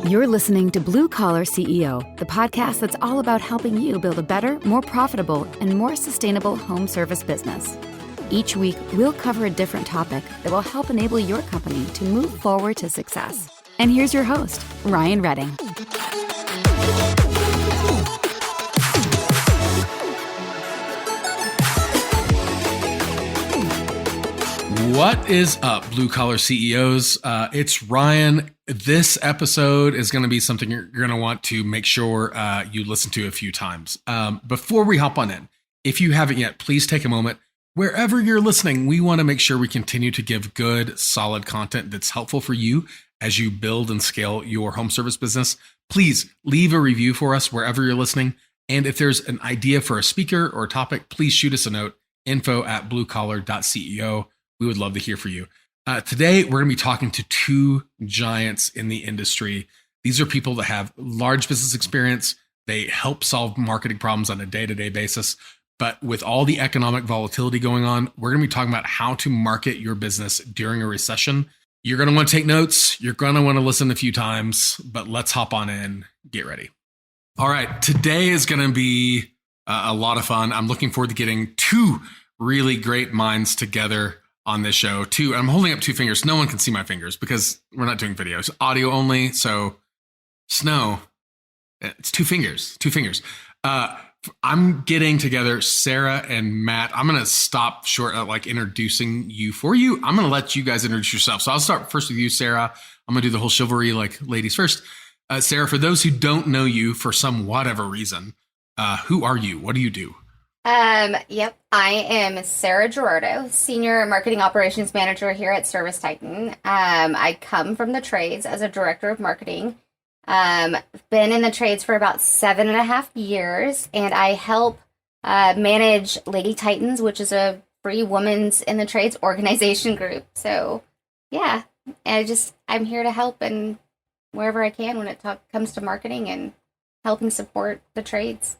You're listening to Blue Collar CEO, the podcast that's all about helping you build a better, more profitable, and more sustainable home service business. Each week, we'll cover a different topic that will help enable your company to move forward to success. And here's your host, Ryan Redding. What is up, Blue Collar CEOs? It's Ryan. This episode is going to be something you're going to want to make sure you listen to a few times. Before we hop on in, if you haven't yet, please take a moment. Wherever you're listening, we want to make sure we continue to give good, solid content that's helpful for you as you build and scale your home service business. Please leave a review for us wherever you're listening. And if there's an idea for a speaker or a topic, please shoot us a note, info@BlueCollar.CEO. We would love to hear from you. Today, we're going to be talking to two giants in the industry. These are people that have large business experience. They help solve marketing problems on a day-to-day basis. But with all the economic volatility going on, we're going to be talking about how to market your business during a recession. You're going to want to take notes. You're going to want to listen a few times, but let's hop on in. Get ready. All right. Today is going to be a lot of fun. I'm looking forward to getting two really great minds together on this show. I'm holding up two fingers. No one can see my fingers because we're not doing videos, audio only. So Snow, it's two fingers. I'm getting together Sarah and Matt. I'm going to stop short of introducing you for you. I'm going to let you guys introduce yourself. So I'll start first with you, Sarah. I'm going to do the whole chivalry, ladies first. Sarah, for those who don't know you for some whatever reason, who are you? What do you do? Yep. I am Sarah Ghirardo, Senior Marketing Operations Manager here at Service Titan. I come from the trades as a Director of Marketing. Been in the trades for about 7.5 years, and I help manage Lady Titans, which is a free women's in the trades organization group. So, yeah, I'm here to help and wherever I can when it comes to marketing and helping support the trades.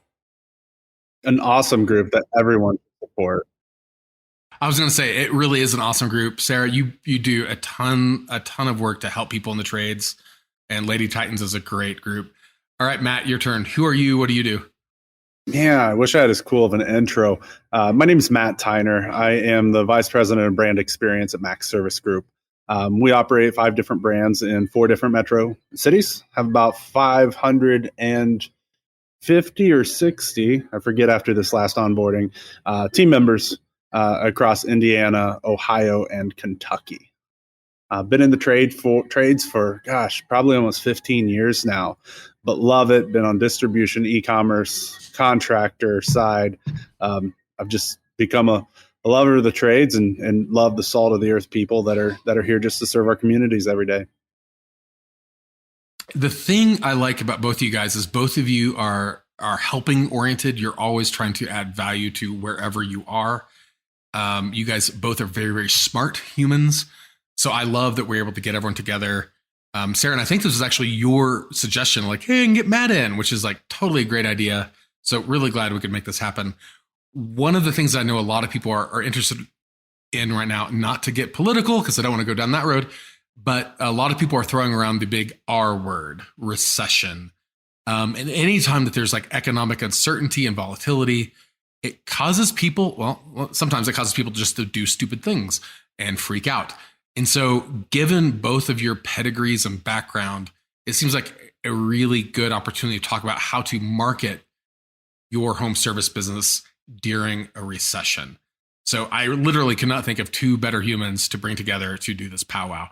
An awesome group that everyone can support. I was going to say, it really is an awesome group. Sarah, you do a ton of work to help people in the trades, and Lady Titans is a great group. All right, Matt, your turn. Who are you? What do you do? Yeah, I wish I had as cool of an intro. My name is Matt Tyner. I am the Vice President of Brand Experience at Max Service Group. We operate 5 different brands in 4 different metro cities, have about 550 or 60, I forget after this last onboarding, team members across Indiana, Ohio, and Kentucky. I've been in the trades for, probably almost 15 years now, but love it. Been on distribution, e-commerce, contractor side. I've just become a lover of the trades and love the salt of the earth people that are here just to serve our communities every day. The thing I like about both of you guys is both of you are helping oriented. You're always trying to add value to wherever you are. You guys both are very, very smart humans. So I love that we're able to get everyone together. Sarah, and I think this was actually your suggestion, hey, and get Matt in, which is totally a great idea. So really glad we could make this happen. One of the things I know a lot of people are interested in right now, not to get political because I don't want to go down that road, but a lot of people are throwing around the big R word, recession. And anytime that there's economic uncertainty and volatility, it causes people, sometimes it causes people just to do stupid things and freak out. And so given both of your pedigrees and background, it seems like a really good opportunity to talk about how to market your home service business during a recession. So I literally cannot think of 2 better humans to bring together to do this powwow.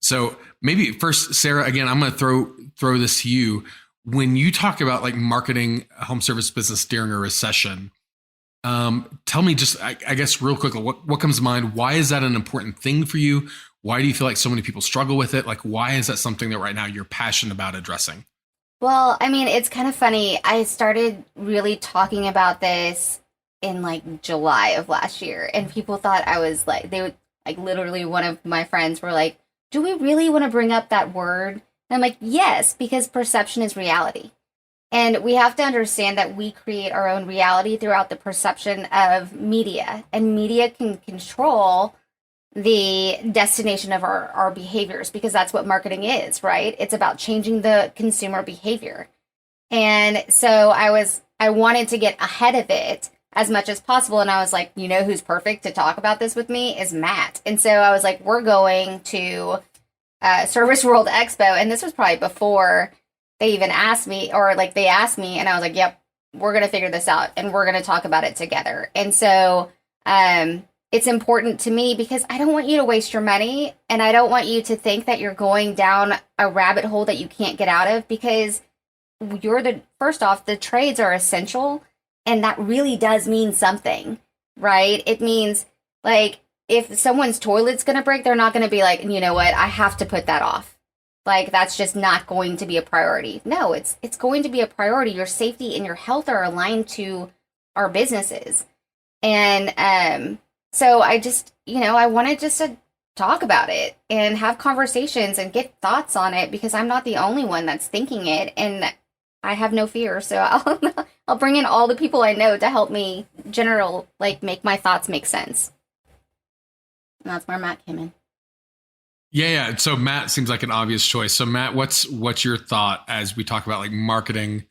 So maybe first, Sarah, again, I'm going to throw this to you. When you talk about marketing a home service business during a recession, tell me just, I guess, real quickly, what comes to mind? Why is that an important thing for you? Why do you feel like so many people struggle with it? Why is that something that right now you're passionate about addressing? Well, I mean, it's kind of funny. I started really talking about this in July of last year, and people thought I was literally one of my friends were like, do we really want to bring up that word? And I'm like, yes, because perception is reality. And we have to understand that we create our own reality throughout the perception of media, and media can control the destination of our behaviors, because that's what marketing is, right? It's about changing the consumer behavior. And so I wanted to get ahead of it as much as possible. And I was like, you know, who's perfect to talk about this with me is Matt. And so I was like, we're going to Service World Expo. And this was probably before they even asked me, or like they asked me, and I was like, yep, we're going to figure this out and we're going to talk about it together. And so, it's important to me because I don't want you to waste your money, and I don't want you to think that you're going down a rabbit hole that you can't get out of, because first off, the trades are essential, and that really does mean something, right? It means, like, if someone's toilet's going to break, they're not going to be like, you know what, I have to put that off. Like, that's just not going to be a priority. No, it's going to be a priority. Your safety and your health are aligned to our businesses. And so I just, I wanted just to talk about it and have conversations and get thoughts on it, because I'm not the only one that's thinking it, and I have no fear. So I'll bring in all the people I know to help me make my thoughts make sense. And that's where Matt came in. Yeah. So Matt seems like an obvious choice. So Matt, what's your thought as we talk about like marketing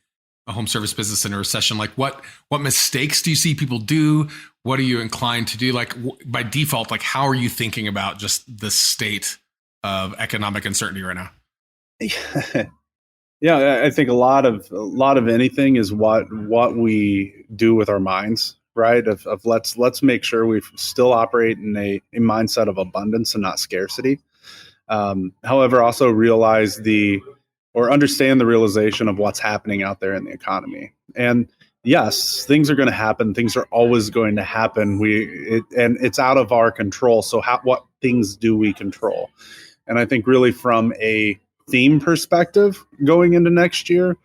a home service business in a recession? Like what mistakes do you see people do? What are you inclined to do? Like by default, like how are you thinking about just the state of economic uncertainty right now? Yeah, I think a lot of anything is what we do with our minds, right? Of let's make sure we still operate in a mindset of abundance and not scarcity. However, also understand the realization of what's happening out there in the economy. And yes, things are going to happen. Things are always going to happen. And it's out of our control. So what things do we control? And I think really from a theme perspective going into next year,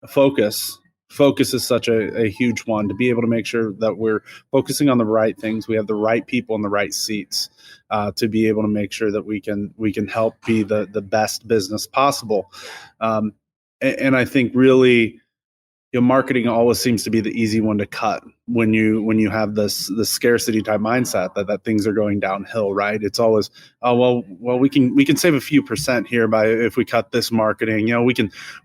focus is such a huge one, to be able to make sure that we're focusing on the right things. We have the right people in the right seats to be able to make sure that we can help be the best business possible. And I think really, marketing always seems to be the easy one to cut when you have the scarcity type mindset that things are going downhill, right? It's always, well we can save a few percent here if we cut this marketing.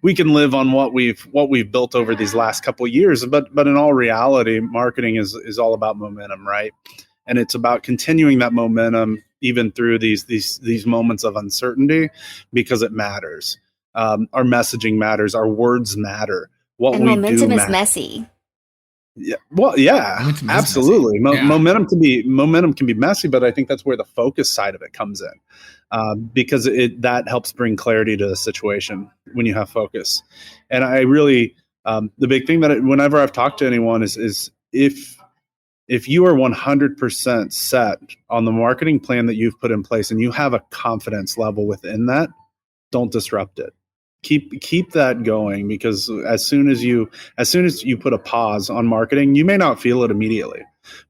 We can live on what we've built over these last couple of years, but in all reality, marketing is all about momentum, right? And it's about continuing that momentum even through these moments of uncertainty, because it matters. Our messaging matters. Our words matter. And momentum is messy. Yeah. Well, yeah, absolutely. Momentum can be messy, but I think that's where the focus side of it comes in, because that helps bring clarity to the situation when you have focus. And I really, the big thing that whenever I've talked to anyone is if you are 100% set on the marketing plan that you've put in place and you have a confidence level within that, don't disrupt it. Keep that going, because as soon as you put a pause on marketing, you may not feel it immediately,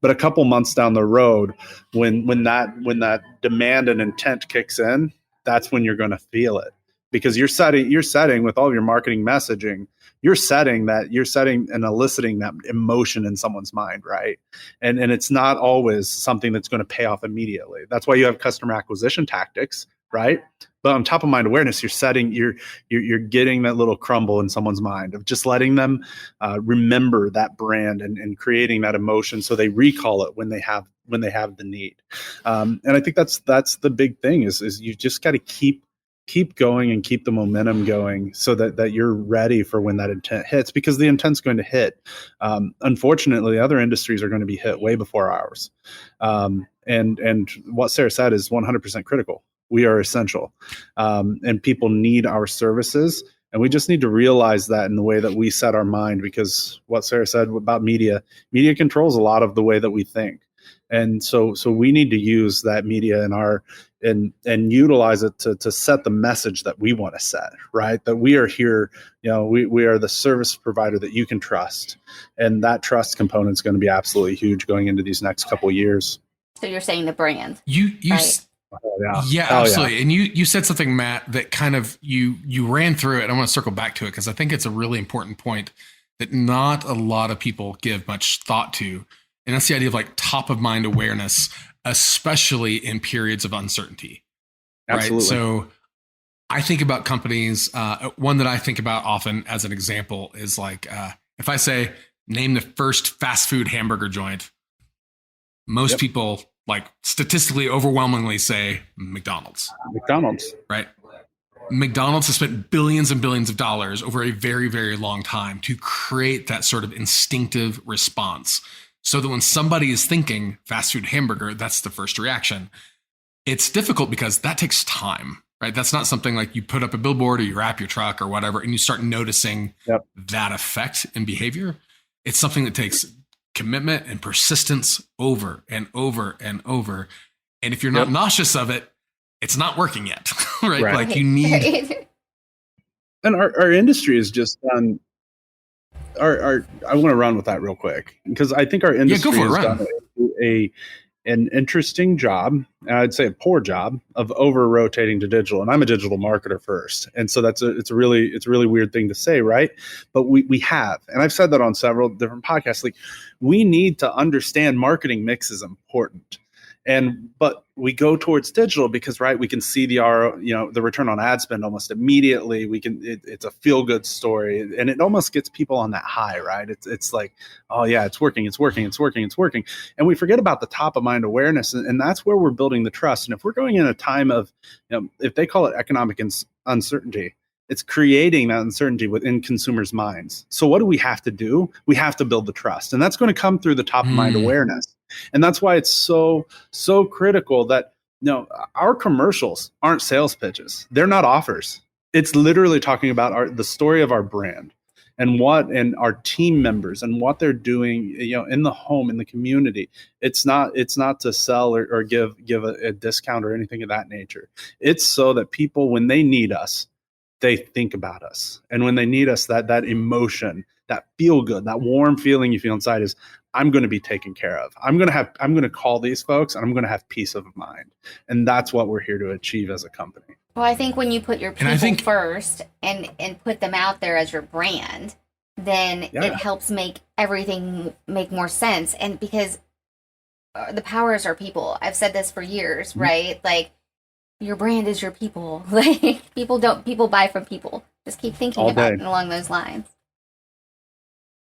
but a couple months down the road, when that demand and intent kicks in, that's when you're going to feel it, because you're setting with all your marketing messaging, you're setting and eliciting that emotion in someone's mind, right? And it's not always something that's going to pay off immediately. That's why you have customer acquisition tactics, right? But on top of mind awareness, you're getting that little crumble in someone's mind of just letting them remember that brand and creating that emotion, so they recall it when they have the need. And I think that's the big thing is you just got to keep going and keep the momentum going, so that you're ready for when that intent hits, because the intent's going to hit. Unfortunately, other industries are going to be hit way before ours. And what Sarah said is 100% critical. We are essential, and people need our services. And we just need to realize that in the way that we set our mind, because what Sarah said about media controls a lot of the way that we think. And so we need to use that media and utilize it to set the message that we want to set, right? That we are here, we are the service provider that you can trust. And that trust component is going to be absolutely huge going into these next couple of years. So you're saying the brand. Right? Yeah, absolutely. Yeah. And you said something, Matt, that kind of you ran through it. I want to circle back to it, because I think it's a really important point that not a lot of people give much thought to. And that's the idea of like top of mind awareness. especially in periods of uncertainty. Absolutely. Right. So I think about companies. One that I think about often as an example is like, if I say, name the first fast food hamburger joint, most people like statistically overwhelmingly say McDonald's. McDonald's. Right. McDonald's has spent billions and billions of dollars over a very, very long time to create that sort of instinctive response. So that when somebody is thinking fast food hamburger, that's the first reaction. It's difficult because that takes time, right? That's not something like you put up a billboard or you wrap your truck or whatever, and you start noticing that effect in behavior. It's something that takes commitment and persistence over and over and over. And if you're not nauseous of it, it's not working yet, right? Like you need. And our industry is just done. I want to run with that real quick because I think our industry has done an interesting job, and I'd say a poor job of over rotating to digital. And I'm a digital marketer first, and so it's a really weird thing to say, right? But we have, and I've said that on several different podcasts. Like, we need to understand marketing mix is important. But we go towards digital because, right, we can see the the return on ad spend almost immediately. It's a feel good story, and it almost gets people on that high, right? It's like, oh yeah, it's working. And we forget about the top of mind awareness. And that's where we're building the trust. And if we're going in a time of, if they call it economic uncertainty, it's creating that uncertainty within consumers' minds. So what do we have to do? We have to build the trust. And that's going to come through the top of mind awareness. And that's why it's so critical that our commercials aren't sales pitches. They're not offers. It's literally talking about the story of our brand and our team members and what they're doing, in the home, in the community. It's not to sell or give a discount or anything of that nature. It's so that people, when they need us, they think about us. And when they need us, that emotion, that feel good, that warm feeling you feel inside is, I'm going to be taken care of. I'm going to call these folks and I'm going to have peace of mind. And that's what we're here to achieve as a company. Well, I think when you put your people first and put them out there as your brand, then it helps make everything make more sense. And because the power is our people. I've said this for years, right? Like, your brand is your people. Like, people buy from people. Just keep thinking about it along those lines.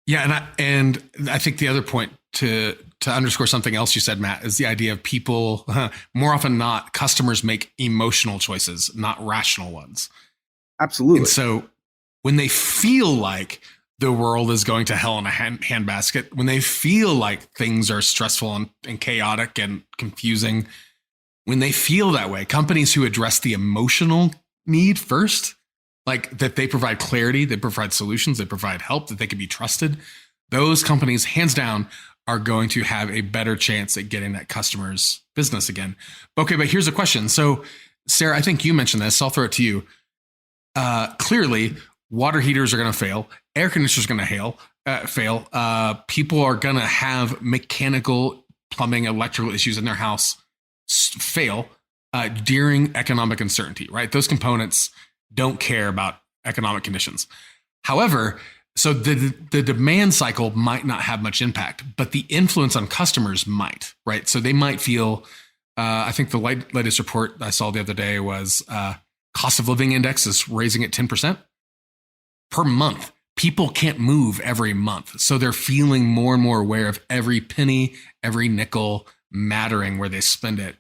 Yeah, and I think the other point to underscore something else you said, Matt, is the idea of people, more often not, customers make emotional choices, not rational ones. Absolutely. And so when they feel like the world is going to hell in a handbasket, when they feel like things are stressful and chaotic and confusing, when they feel that way, companies who address the emotional need first, like that they provide clarity, they provide solutions, they provide help, that they can be trusted, those companies, hands down, are going to have a better chance at getting that customer's business again. Okay, but here's a question. So, Sarah, I think you mentioned this. I'll throw it to you. Clearly, water heaters are going to fail. Air conditioners are going to fail. People are going to have mechanical, plumbing, electrical issues in their house fail during economic uncertainty, right? Those components don't care about economic conditions. However, so the demand cycle might not have much impact, but the influence on customers might, right? So they might feel, I think the latest report I saw the other day was cost of living index is raising at 10% per month. People can't move every month. So they're feeling more and more aware of every penny, every nickel mattering where they spend it.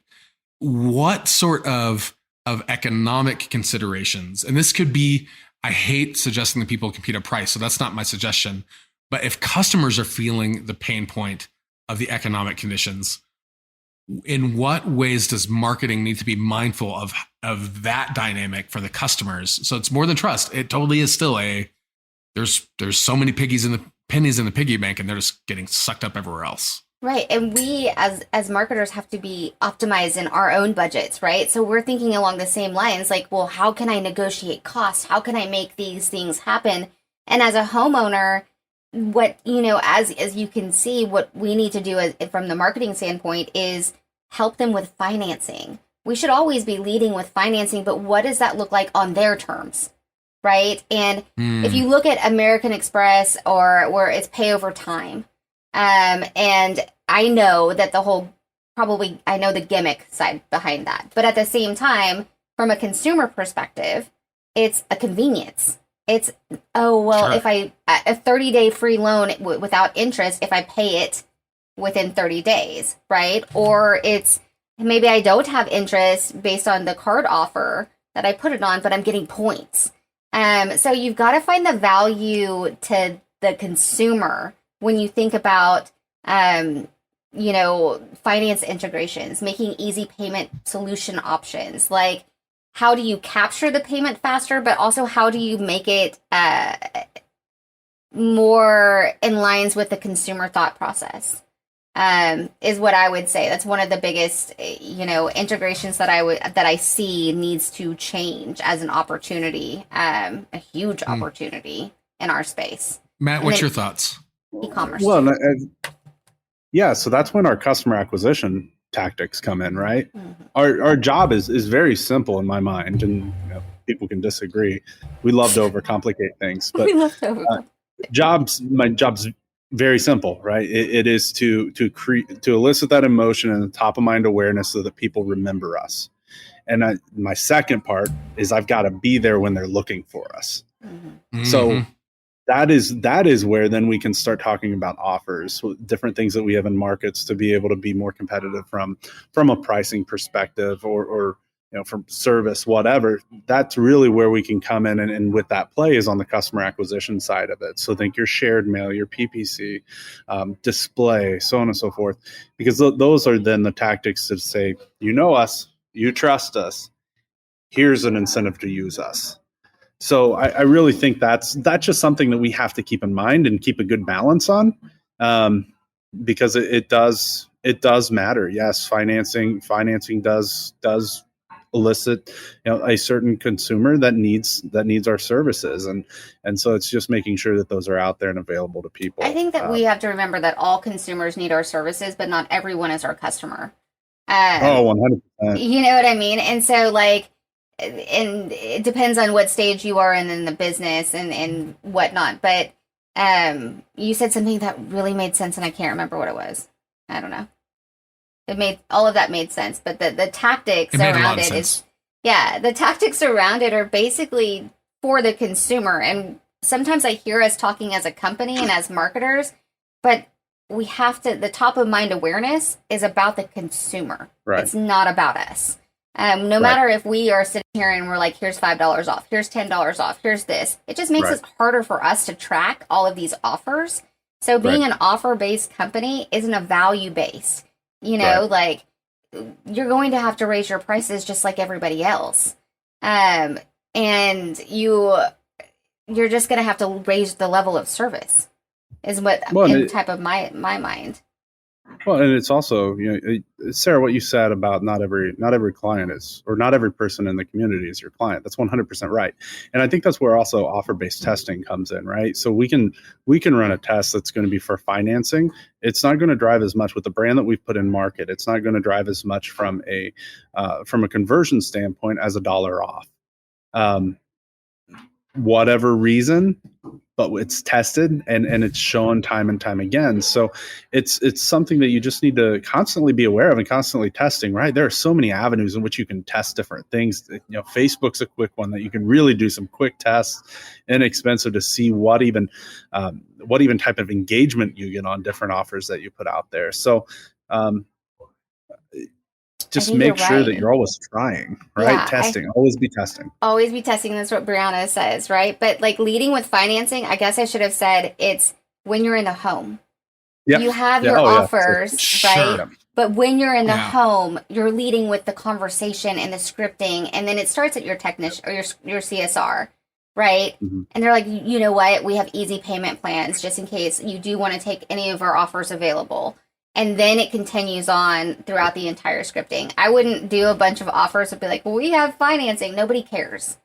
What sort of economic considerations, and this could be, I hate suggesting that people compete at price, so that's not my suggestion, but if customers are feeling the pain point of the economic conditions, in what ways does marketing need to be mindful of that dynamic for the customers? So it's more than trust. It totally is still there's so many pennies in the piggy bank, and they're just getting sucked up everywhere else. Right. And we as marketers have to be optimized in our own budgets, right? So we're thinking along the same lines, like, well, how can I negotiate costs? How can I make these things happen? And as a homeowner, what, as you can see, what we need to do from the marketing standpoint is help them with financing. We should always be leading with financing, but what does that look like on their terms? Right. And if you look at American Express or where it's pay over time, and I know that the whole I know the gimmick side behind that. But at the same time, from a consumer perspective, it's a convenience. It's, Sure. if a 30-day free loan without interest, if I pay it within 30 days, right? Or it's, maybe I don't have interest based on the card offer that I put it on, but I'm getting points. So you've got to find the value to the consumer when you think about, finance integrations, making easy payment solution options. Like, how do you capture the payment faster, but also how do you make it more in lines with the consumer thought process? Is what I would say. That's one of the biggest, integrations that I see needs to change as an opportunity, a huge opportunity in our space. Matt, what's your thoughts? E-commerce. Well, so that's when our customer acquisition tactics come in, right? Mm-hmm. Our job is very simple in my mind, and people can disagree. We love to overcomplicate things, but We love to overcomplicate. my job's very simple, right? It is to elicit that emotion and the top of mind awareness so that people remember us. And my second part is I've got to be there when they're looking for us. Mm-hmm. So that is where then we can start talking about offers, different things that we have in markets to be able to be more competitive from a pricing perspective or from service, whatever. That's really where we can come in and with that play is on the customer acquisition side of it. So think your shared mail, your PPC, display, so on and so forth, because those are then the tactics to say, us, you trust us, here's an incentive to use us. So I really think that's just something that we have to keep in mind and keep a good balance on, because it does matter. Yes, financing does elicit a certain consumer that needs our services, and so it's just making sure that those are out there and available to people. I think that we have to remember that all consumers need our services, but not everyone is our customer. 100%. You know what I mean? And so and it depends on what stage you are in the business and whatnot. But you said something that really made sense, and I can't remember what it was. I don't know. All of that made sense, but the tactics around it is, the tactics around it are basically for the consumer. And sometimes I hear us talking as a company and as marketers, but we have to, the top of mind awareness is about the consumer. Right. It's not about us. No matter if we are sitting here and we're like, here's $5 off, here's $10 off, here's this. It just makes it harder for us to track all of these offers. So being an offer-based company isn't a value-based. You're going to have to raise your prices just like everybody else. And you're just going to have to raise the level of service is what type of my mind. Well, and it's also, Sarah, what you said about not every client is, or not every person in the community is your client. That's 100% right. And I think that's where also offer-based testing comes in, right? So we can run a test that's going to be for financing. It's not going to drive as much with the brand that we've put in market. It's not going to drive as much from a conversion standpoint as $1 off. Whatever reason, but it's tested and it's shown time and time again. So it's something that you just need to constantly be aware of and constantly testing, right? There are so many avenues in which you can test different things. Facebook's a quick one that you can really do some quick tests, inexpensive, to see what even type of engagement you get on different offers that you put out there. So, just make sure that you're always trying, right? Yeah, testing, always be testing. Always be testing. That's what Brianna says, right? But leading with financing, I guess I should have said it's when you're in the home. Yep. You have your offers, right? Sure. But when you're in the home, you're leading with the conversation and the scripting, and then it starts at your technician or your CSR, right? Mm-hmm. And they're like, you know what? We have easy payment plans just in case you do want to take any of our offers available. And then it continues on throughout the entire scripting. I wouldn't do a bunch of offers and be like, well, we have financing. Nobody cares.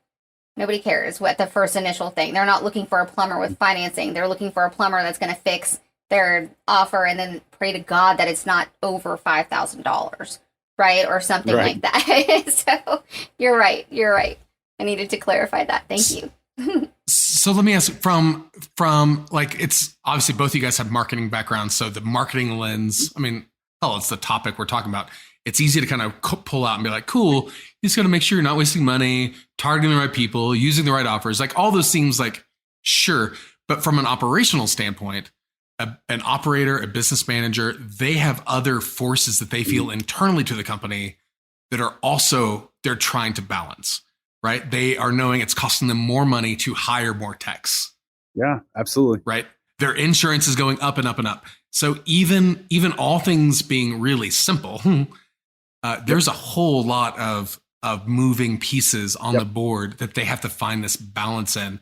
Nobody cares what the first initial thing. They're not looking for a plumber with financing. They're looking for a plumber that's going to fix their offer and then pray to God that it's not over $5,000, right? Or something like that. So you're right. I needed to clarify that. Thank you. So let me ask from it's obviously both of you guys have marketing backgrounds. So the marketing lens, I mean, hell, it's the topic we're talking about. It's easy to kind of pull out and be like, cool, you just got to make sure you're not wasting money, targeting the right people, using the right offers, like all those things, like, sure. But from an operational standpoint, an operator, a business manager, they have other forces that they feel internally to the company that are also, they're trying to balance, right? They are knowing it's costing them more money to hire more techs. Yeah, absolutely. Right. Their insurance is going up and up and up. So even all things being really simple, there's a whole lot of moving pieces on the board that they have to find this balance in.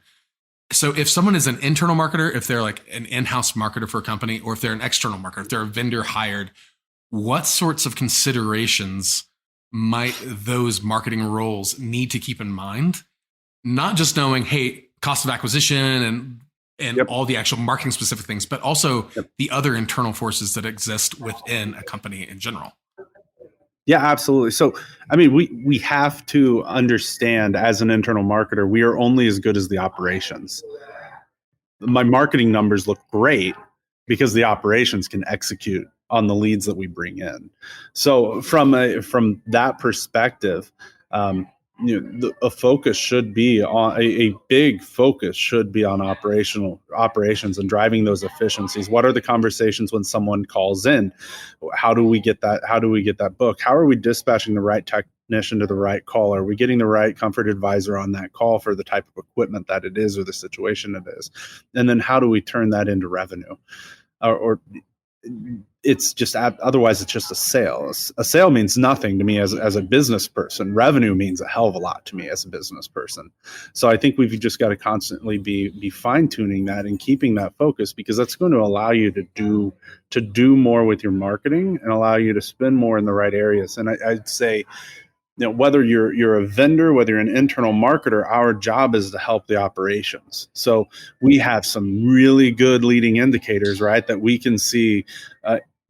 So if someone is an internal marketer, if they're like an in-house marketer for a company, or if they're an external marketer, if they're a vendor hired, what sorts of considerations might those marketing roles need to keep in mind? Not just knowing, hey, cost of acquisition and all the actual marketing specific things, but also the other internal forces that exist within a company in general. Yeah, absolutely. So, I mean, we have to understand, as an internal marketer, we are only as good as the operations. My marketing numbers look great because the operations can execute on the leads that we bring in. So from that perspective, a focus should be on a big focus should be on operations and driving those efficiencies. What are the conversations when someone calls in? How do we get that book? How are we dispatching the right technician to the right call? Are we getting the right comfort advisor on that call for the type of equipment that it is or the situation it is? And then how do we turn that into revenue? Or it's just, otherwise it's just a sale. A sale means nothing to me as a business person. Revenue means a hell of a lot to me as a business person. So I think we've just got to constantly be fine tuning that and keeping that focus, because that's going to allow you to do more with your marketing and allow you to spend more in the right areas. And I'd say, whether you're a vendor, whether you're an internal marketer, our job is to help the operations. So we have some really good leading indicators, right, that we can see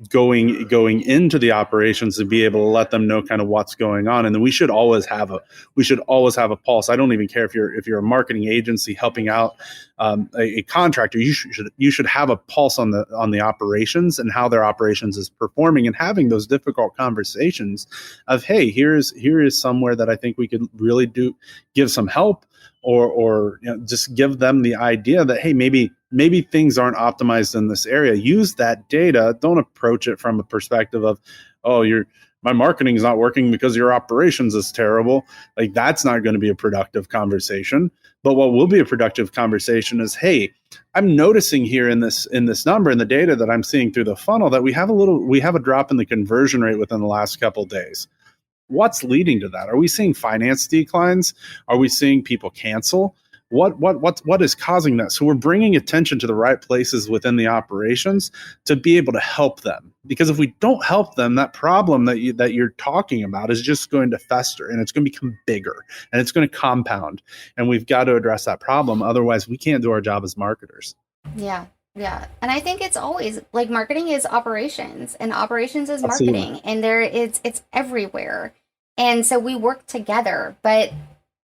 going into the operations to be able to let them know kind of what's going on. And then we should always have a pulse. I don't even care if you're a marketing agency helping out a contractor. You should have a pulse on the operations and how their operations is performing, and having those difficult conversations of, hey, here is somewhere that I think we could really give some help, or just give them the idea that, hey, maybe things aren't optimized in this area. Use that data. Don't approach it from a perspective of, oh, my marketing is not working because your operations is terrible. Like, that's not going to be a productive conversation. But what will be a productive conversation is, hey, I'm noticing here in this number, in the data that I'm seeing through the funnel, that we have a drop in the conversion rate within the last couple of days. What's leading to that? Are we seeing finance declines? Are we seeing people cancel? What is causing that? So we're bringing attention to the right places within the operations to be able to help them. Because if we don't help them, that problem that you're talking about is just going to fester, and it's going to become bigger, and it's going to compound. And we've got to address that problem. Otherwise, we can't do our job as marketers. Yeah. Yeah. And I think it's always like, marketing is operations, and operations is marketing. Absolutely. And it's everywhere. And so we work together, but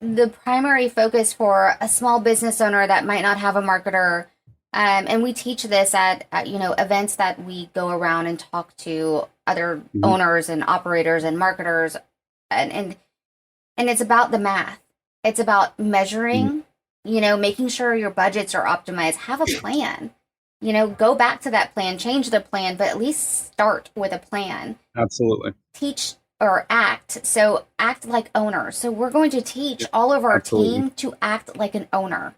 the primary focus for a small business owner that might not have a marketer, and we teach this at events that we go around and talk to other owners and operators and marketers, and it's about the math. It's about measuring, making sure your budgets are optimized. Have a plan. Go back to that plan, change the plan, but at least start with a plan. Absolutely. Teach or act. So act like owners. So we're going to teach all of our team to act like an owner.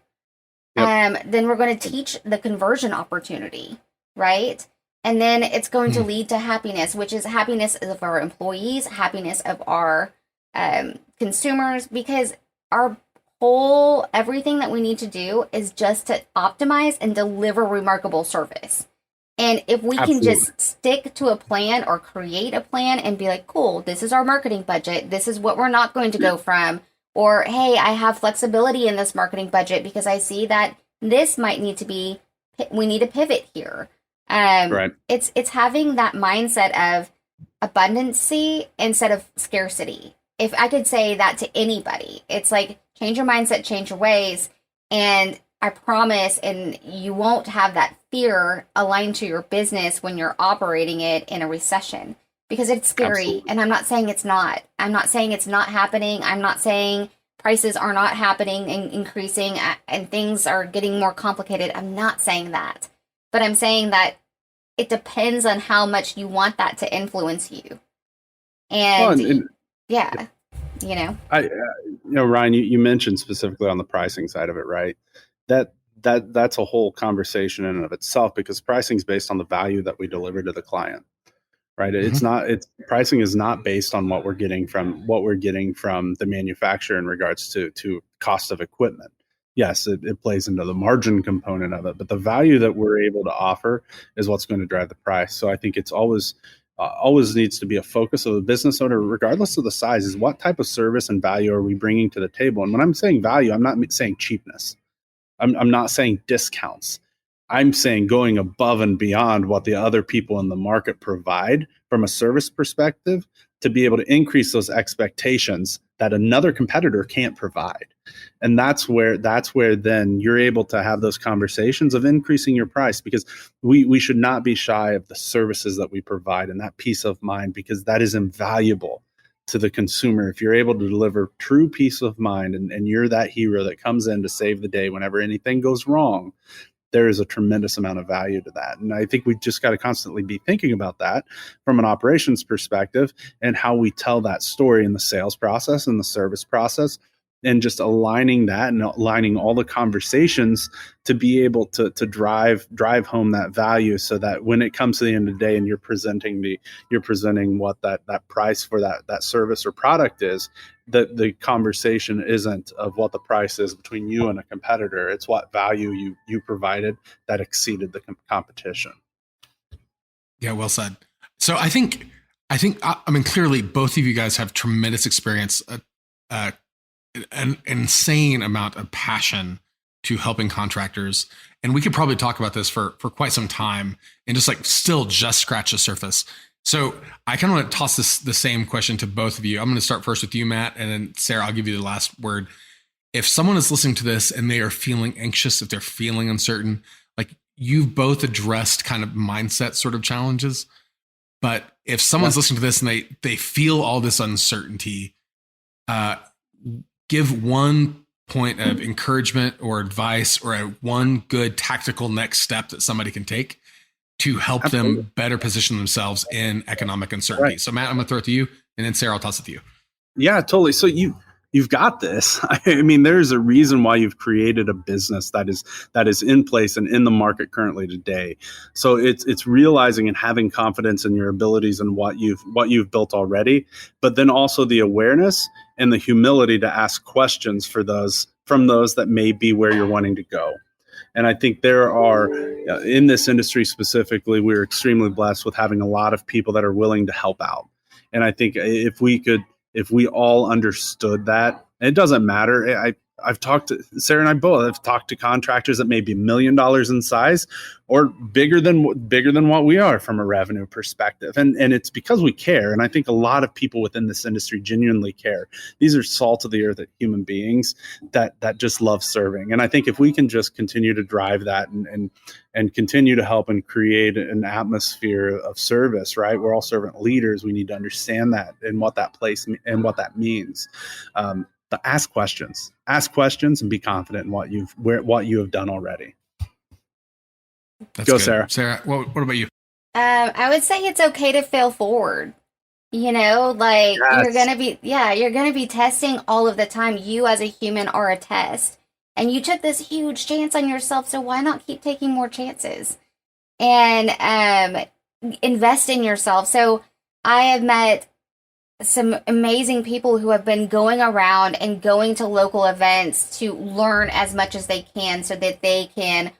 Yep. Then we're going to teach the conversion opportunity, right? And then it's going to lead to happiness, which is happiness of our employees, happiness of our consumers, because everything that we need to do is just to optimize and deliver remarkable service. And if we can just stick to a plan or create a plan and be like, cool, this is our marketing budget, this is what we're not going to go from, or, hey, I have flexibility in this marketing budget because I see that this might need to be, we need to pivot here. Right. It's having that mindset of abundancy instead of scarcity. If I could say that to anybody, it's like, change your mindset, change your ways. And I promise, and you won't have that fear aligned to your business when you're operating it in a recession, because it's scary. Absolutely. And I'm not saying it's not. I'm not saying it's not happening. I'm not saying prices are not happening and increasing and things are getting more complicated. I'm not saying that. But I'm saying that it depends on how much you want that to influence you. And yeah, you know. Ryan, you mentioned specifically on the pricing side of it, right? That's a whole conversation in and of itself, because pricing is based on the value that we deliver to the client, right? It's pricing is not based on what we're getting from the manufacturer in regards to cost of equipment. Yes, it plays into the margin component of it, but the value that we're able to offer is what's going to drive the price. So I think it's always needs to be a focus of a business owner, regardless of the size, is what type of service and value are we bringing to the table? And when I'm saying value, I'm not saying cheapness. I'm not saying discounts. I'm saying going above and beyond what the other people in the market provide from a service perspective, to be able to increase those expectations that another competitor can't provide. And that's where then you're able to have those conversations of increasing your price, because we should not be shy of the services that we provide and that peace of mind, because that is invaluable to the consumer. If you're able to deliver true peace of mind, and you're that hero that comes in to save the day whenever anything goes wrong, there is a tremendous amount of value to that. And I think we just got to constantly be thinking about that from an operations perspective, and how we tell that story in the sales process and the service process, and just aligning that and aligning all the conversations to be able to drive home that value, so that when it comes to the end of the day and you're presenting what that price for that service or product is, that the conversation isn't of what the price is between you and a competitor. It's what value you provided that exceeded the competition. Yeah, well said. So I think I mean, clearly both of you guys have tremendous experience, an insane amount of passion to helping contractors. And we could probably talk about this for quite some time and just scratch the surface. So I kind of want to toss the same question to both of you. I'm going to start first with you, Matt, and then Sarah, I'll give you the last word. If someone is listening to this and they are feeling anxious, if they're feeling uncertain, like you've both addressed kind of mindset sort of challenges, but if someone's listening to this and they feel all this uncertainty, give one point of encouragement or advice, or one good tactical next step that somebody can take to help them better position themselves in economic uncertainty. Right. So Matt, I'm going to throw it to you, and then Sarah, I'll toss it to you. Yeah, totally. So you've got this. I mean, there's a reason why you've created a business that is in place and in the market currently today. So it's realizing and having confidence in your abilities and what you've built already, but then also the awareness and the humility to ask questions from those that may be where you're wanting to go. And I think there are, in this industry specifically, we're extremely blessed with having a lot of people that are willing to help out. And I think if we all understood that, and it doesn't matter. I've talked to Sarah and I both have talked to contractors that may be $1 million in size or bigger than what we are from a revenue perspective. And it's because we care. And I think a lot of people within this industry genuinely care. These are salt of the earth human beings that just love serving. And I think if we can just continue to drive that and continue to help and create an atmosphere of service, right? We're all servant leaders. We need to understand that and what that place and what that means. Ask questions and be confident in what you have done already. That's Go, good. Sarah. Sarah, what about you? I would say it's okay to fail forward. Yes. You're going to be testing all of the time. You as a human are a test, and you took this huge chance on yourself. So why not keep taking more chances and invest in yourself? So I have met some amazing people who have been going around and going to local events to learn as much as they can, so that they can,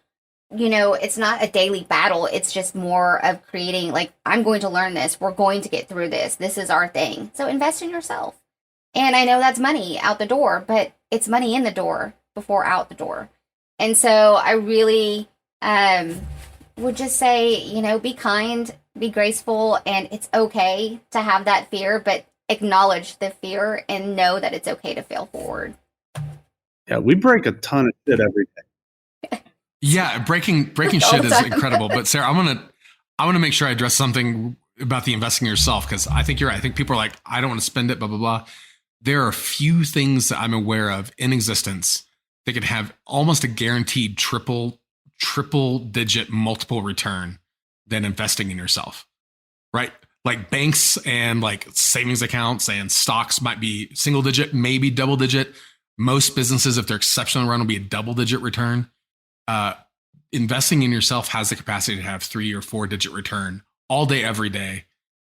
it's not a daily battle. It's just more of creating, I'm going to learn this. We're going to get through this. This is our thing. So invest in yourself. And I know that's money out the door, but it's money in the door before out the door. And so I really would just say, be kind, be graceful, and it's okay to have that fear, but acknowledge the fear and know that it's okay to fail forward. Yeah, we break a ton of shit every day. Yeah, breaking shit is incredible. But Sarah, I want to make sure I address something about the investing yourself, because I think you're right. I think people are like, I don't want to spend it, blah, blah, blah. There are a few things that I'm aware of in existence that can have almost a guaranteed triple digit multiple return than investing in yourself, right? Like banks and like savings accounts and stocks might be single digit, maybe double digit. Most businesses, if they're exceptionally run, will be a double digit return. Investing in yourself has the capacity to have 3 or 4 digit return all day, every day.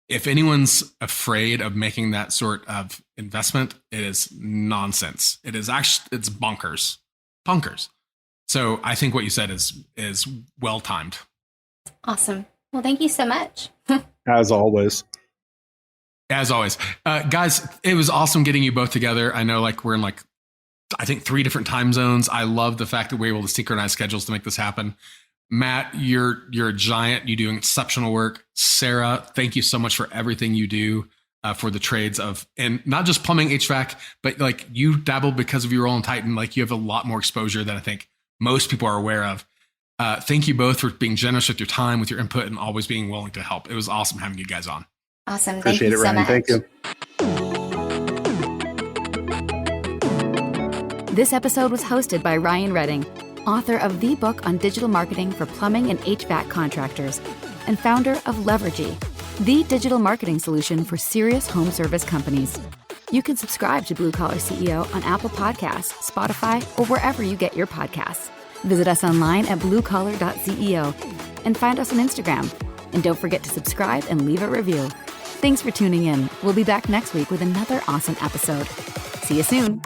If anyone's afraid of making that sort of investment, it is nonsense. It's bonkers. So I think what you said is well timed. Awesome. Well, thank you so much. As always. Guys, it was awesome getting you both together. I know we're in I think 3 different time zones. I love the fact that we're able to synchronize schedules to make this happen. Matt, you're a giant. You do exceptional work. Sarah, thank you so much for everything you do for the trades and not just plumbing, HVAC, but you dabble because of your role in Titan. You have a lot more exposure than I think most people are aware of. Thank you both for being generous with your time, with your input, and always being willing to help. It was awesome having you guys on. Awesome. Appreciate it, Ryan. Thank you. This episode was hosted by Ryan Redding, author of the book on digital marketing for plumbing and HVAC contractors, and founder of Levergy, the digital marketing solution for serious home service companies. You can subscribe to Blue Collar CEO on Apple Podcasts, Spotify, or wherever you get your podcasts. Visit us online at BlueCollar.CEO and find us on Instagram. And don't forget to subscribe and leave a review. Thanks for tuning in. We'll be back next week with another awesome episode. See you soon.